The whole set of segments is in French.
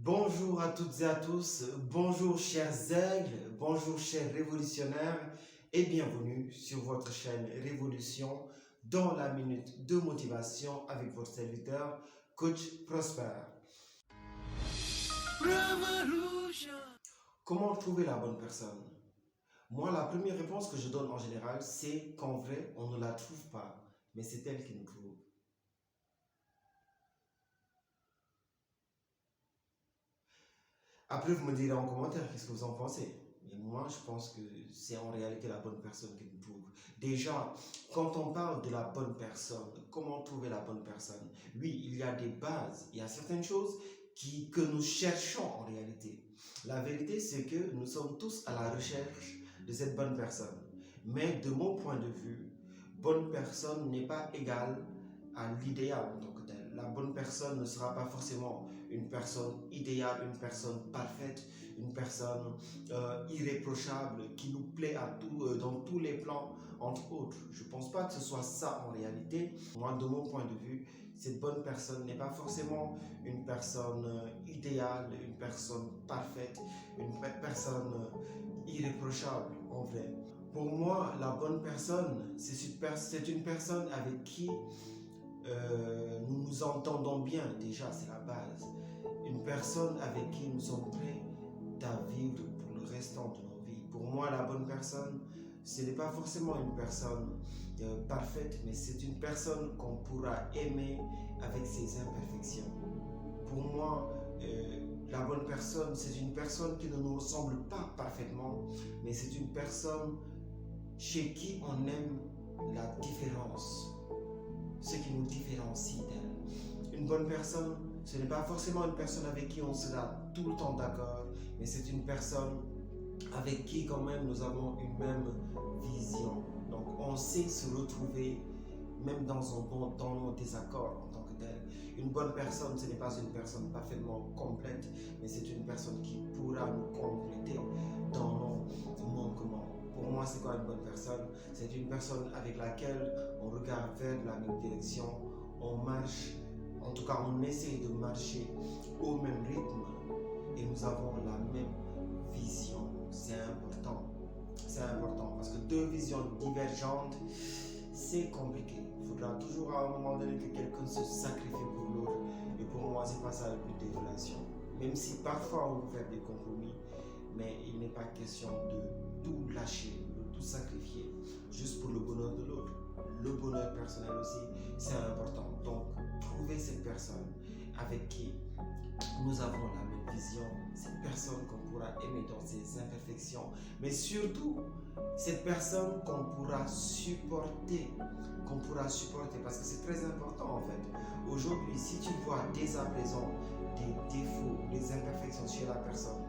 Bonjour à toutes et à tous, bonjour chers aigles, bonjour chers révolutionnaires et bienvenue sur votre chaîne Révolution dans la minute de motivation avec votre serviteur, Coach Prosper. Revolution. Comment trouver la bonne personne? Moi, la première réponse que je donne en général, c'est qu'en vrai, on ne la trouve pas, mais c'est elle qui nous trouve. Après, vous me direz en commentaire qu'est-ce que vous en pensez. Mais moi, je pense que c'est en réalité la bonne personne qui nous trouve. Déjà, quand on parle de la bonne personne, comment trouver la bonne personne? Oui, il y a des bases, il y a certaines choses que nous cherchons en réalité. La vérité, c'est que nous sommes tous à la recherche de cette bonne personne. Mais de mon point de vue, bonne personne n'est pas égale à l'idéal en tant que tel. La bonne personne ne sera pas forcément une personne idéale, une personne parfaite, une personne irréprochable qui nous plaît dans tous les plans, entre autres. Je ne pense pas que ce soit ça en réalité. Moi, de mon point de vue, cette bonne personne n'est pas forcément une personne idéale, une personne parfaite, une personne irréprochable en vrai. Pour moi, la bonne personne, c'est une personne avec qui nous nous entendons bien, déjà, c'est la base. Une personne avec qui nous sommes prêts à vivre pour le restant de nos vies. Pour moi, la bonne personne, ce n'est pas forcément une personne parfaite, mais c'est une personne qu'on pourra aimer avec ses imperfections. Pour moi, la bonne personne, c'est une personne qui ne nous ressemble pas parfaitement, mais c'est une personne chez qui on aime la différence, ce qui nous différencie d'elle. Une bonne personne, ce n'est pas forcément une personne avec qui on sera tout le temps d'accord, mais c'est une personne avec qui quand même nous avons une même vision. Donc on sait se retrouver même dans nos désaccords en tant que tel. Une bonne personne, ce n'est pas une personne parfaitement complète, mais c'est une personne qui pourra nous compléter dans nos manquements. Pour moi, c'est quoi une bonne personne? C'est une personne avec laquelle on regarde vers la même direction, on marche, en tout cas on essaie de marcher au même rythme et nous avons la même vision. C'est important. C'est important parce que deux visions divergentes, c'est compliqué. Il faudra toujours à un moment donné que quelqu'un se sacrifie pour l'autre. Et pour moi, c'est pas ça le but des relations. Même si parfois on peut faire des compromis, mais il n'est pas question de tout lâcher, de tout sacrifier, juste pour le bonheur de l'autre. Le bonheur personnel aussi, c'est important. Donc, trouver cette personne avec qui nous avons la même vision, cette personne qu'on pourra aimer dans ses imperfections, mais surtout cette personne qu'on pourra supporter, parce que c'est très important en fait. Aujourd'hui, si tu vois dès à présent des défauts, des imperfections chez la personne,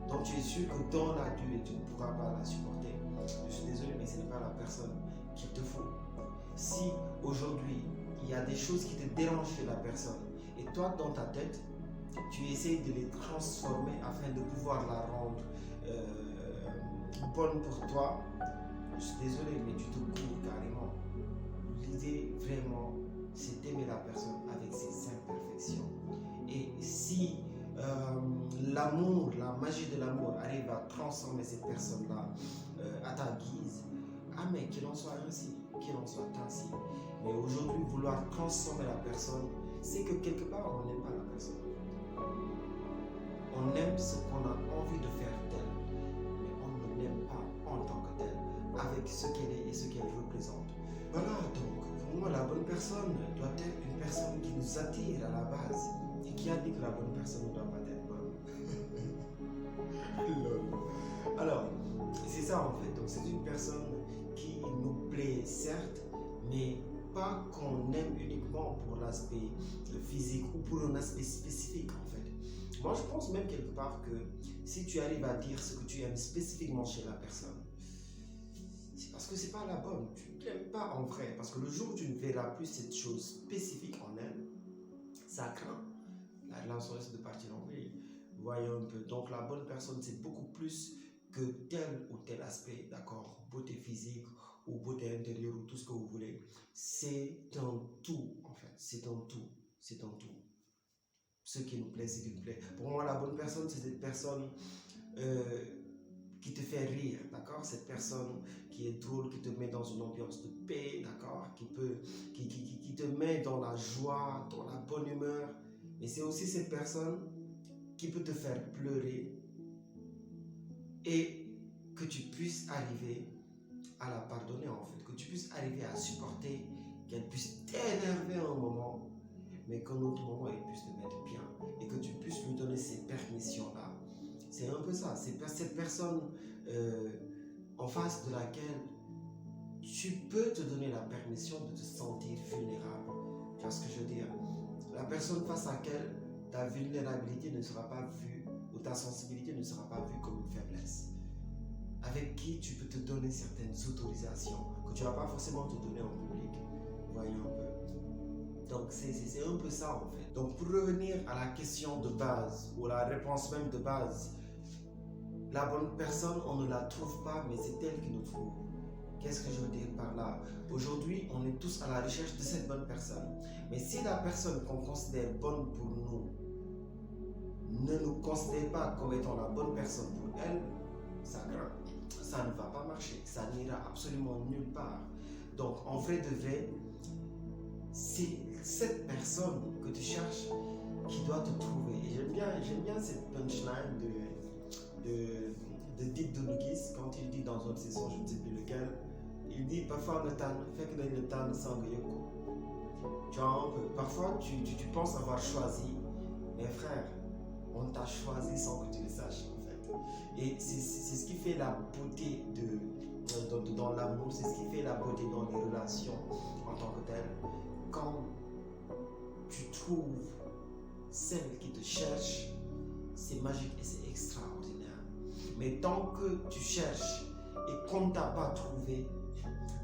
donc tu es sûr que dans la durée, tu ne pourras pas la supporter. Je suis désolé, mais ce n'est pas la personne qu'il te faut. Si aujourd'hui, il y a des choses qui te dérangent chez la personne, et toi, dans ta tête, tu essayes de les transformer afin de pouvoir la rendre bonne pour toi, je suis désolé, mais tu te cours carrément. L'idée vraiment, c'est d'aimer la personne avec ses imperfections. Et si l'amour, la magie de l'amour arrive à transformer cette personne-là à ta guise, ah mais qu'il en soit ainsi, qu'il en soit ainsi. Mais aujourd'hui, vouloir transformer la personne, c'est que quelque part, on n'aime pas la personne. On aime ce qu'on a envie de faire d'elle, mais on ne l'aime pas en tant que telle, avec ce qu'elle est et ce qu'elle représente. Voilà, donc pour moi, la bonne personne doit être une personne qui nous attire à la base. Et qui a dit que la bonne personne ne doit pas être bonne? Alors, c'est ça en fait. Donc, c'est une personne qui nous plaît, certes, mais pas qu'on aime uniquement pour l'aspect physique ou pour un aspect spécifique en fait. Moi, je pense même quelque part que si tu arrives à dire ce que tu aimes spécifiquement chez la personne, c'est parce que c'est pas la bonne. Tu ne l'aimes pas en vrai. Parce que le jour où tu ne verras plus cette chose spécifique en elle, ça craint. La relation risque de partir en vrille. Voyons un peu. Donc, la bonne personne, c'est beaucoup plus que tel ou tel aspect, d'accord? Beauté physique ou beauté intérieure ou tout ce que vous voulez. C'est un tout, en fait. C'est un tout. C'est un tout. ce qui nous plaît, ce qui nous plaît. Pour moi, la bonne personne, c'est cette personne qui te fait rire, d'accord? Cette personne qui est drôle, qui te met dans une ambiance de paix, d'accord? Qui te met dans la joie, dans la bonne humeur. Mais c'est aussi cette personne qui peut te faire pleurer et que tu puisses arriver à la pardonner en fait, que tu puisses arriver à supporter, qu'elle puisse t'énerver un moment, mais qu'un autre moment elle puisse te mettre bien et que tu puisses lui donner ces permissions-là. C'est un peu ça, c'est cette personne en face de laquelle tu peux te donner la permission de te sentir vulnérable. Tu vois ce que je veux dire? La personne face à laquelle ta vulnérabilité ne sera pas vue ou ta sensibilité ne sera pas vue comme une faiblesse. Avec qui tu peux te donner certaines autorisations que tu ne vas pas forcément te donner en public. Voyons un peu. Donc c'est un peu ça en fait. Donc pour revenir à la question de base ou la réponse même de base, la bonne personne, on ne la trouve pas, mais c'est elle qui nous trouve. Qu'est-ce que je veux dire par là? Aujourd'hui, on est tous à la recherche de cette bonne personne. Mais si la personne qu'on considère bonne pour nous ne nous considère pas comme étant la bonne personne pour elle, ça craint. Ça ne va pas marcher. Ça n'ira absolument nulle part. Donc, en vrai de vrai, c'est cette personne que tu cherches qui doit te trouver. Et j'aime bien cette punchline de Dick Douloukis quand il dit dans une saison, je ne sais plus lequel, il dit parfois le temps, fait que le temps ne s'engueule. Tu vois, parfois tu penses avoir choisi, mais frère, on t'a choisi sans que tu le saches en fait. Et c'est ce qui fait la beauté dans l'amour, c'est ce qui fait la beauté dans les relations en tant que telles. Quand tu trouves celle qui te cherche, c'est magique et c'est extraordinaire. Mais tant que tu cherches et qu'on ne t'a pas trouvé,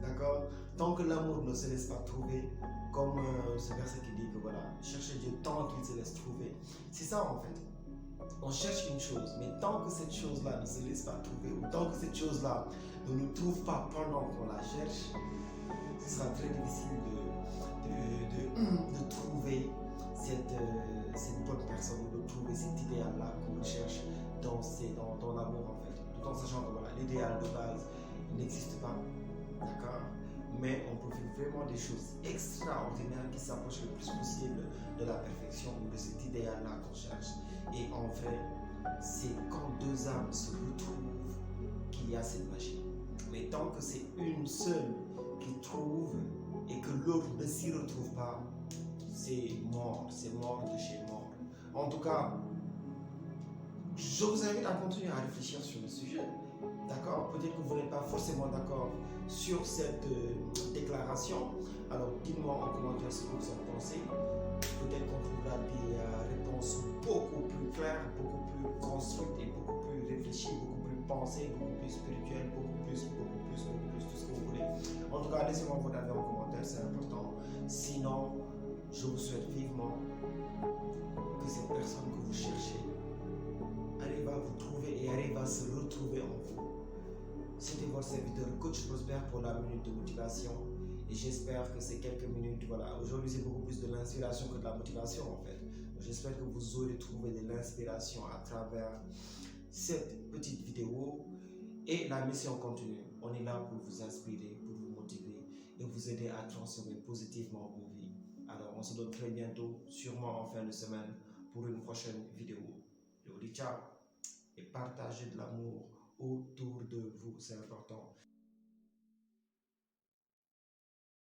d'accord, tant que l'amour ne se laisse pas trouver, comme ce verset qui dit que voilà, cherchez Dieu tant qu'il se laisse trouver. C'est ça en fait. On cherche une chose, mais tant que cette chose-là ne se laisse pas trouver, ou tant que cette chose-là ne nous trouve pas pendant qu'on la cherche, ce sera très difficile de trouver cette bonne personne, de trouver cet idéal-là qu'on recherche dans l'amour en fait. Tout en sachant que voilà, l'idéal de base n'existe pas, d'accord? Mais on peut faire vraiment des choses extraordinaires qui s'approchent le plus possible de la perfection ou de cet idéal-là qu'on cherche. Et en vrai, c'est quand deux âmes se retrouvent qu'il y a cette magie. Mais tant que c'est une seule qui trouve et que l'autre ne s'y retrouve pas, c'est mort de chez mort. En tout cas, je vous invite à continuer à réfléchir sur le sujet. D'accord? Peut-être que vous n'êtes pas forcément d'accord sur cette déclaration. Alors, dites-moi en commentaire ce que vous en pensez. Peut-être qu'on trouvera des réponses beaucoup plus claires, beaucoup plus construites et beaucoup plus réfléchies, beaucoup plus pensées, beaucoup plus spirituelles, beaucoup plus, tout ce que vous voulez. En tout cas, laissez-moi votre avis en commentaire, c'est important. Sinon, je vous souhaite vivement que cette personne que vous cherchez arrive à vous trouver et arrive à se retrouver en vous. C'était votre serviteur Coach Prosper pour la minute de motivation et j'espère que ces quelques minutes, voilà, aujourd'hui c'est beaucoup plus de l'inspiration que de la motivation en fait. J'espère que vous aurez trouvé de l'inspiration à travers cette petite vidéo et la mission continue. On est là pour vous inspirer, pour vous motiver et vous aider à transformer positivement vos vies. Alors on se donne très bientôt, sûrement en fin de semaine, pour une prochaine vidéo. Je vous dis ciao et partagez de l'amour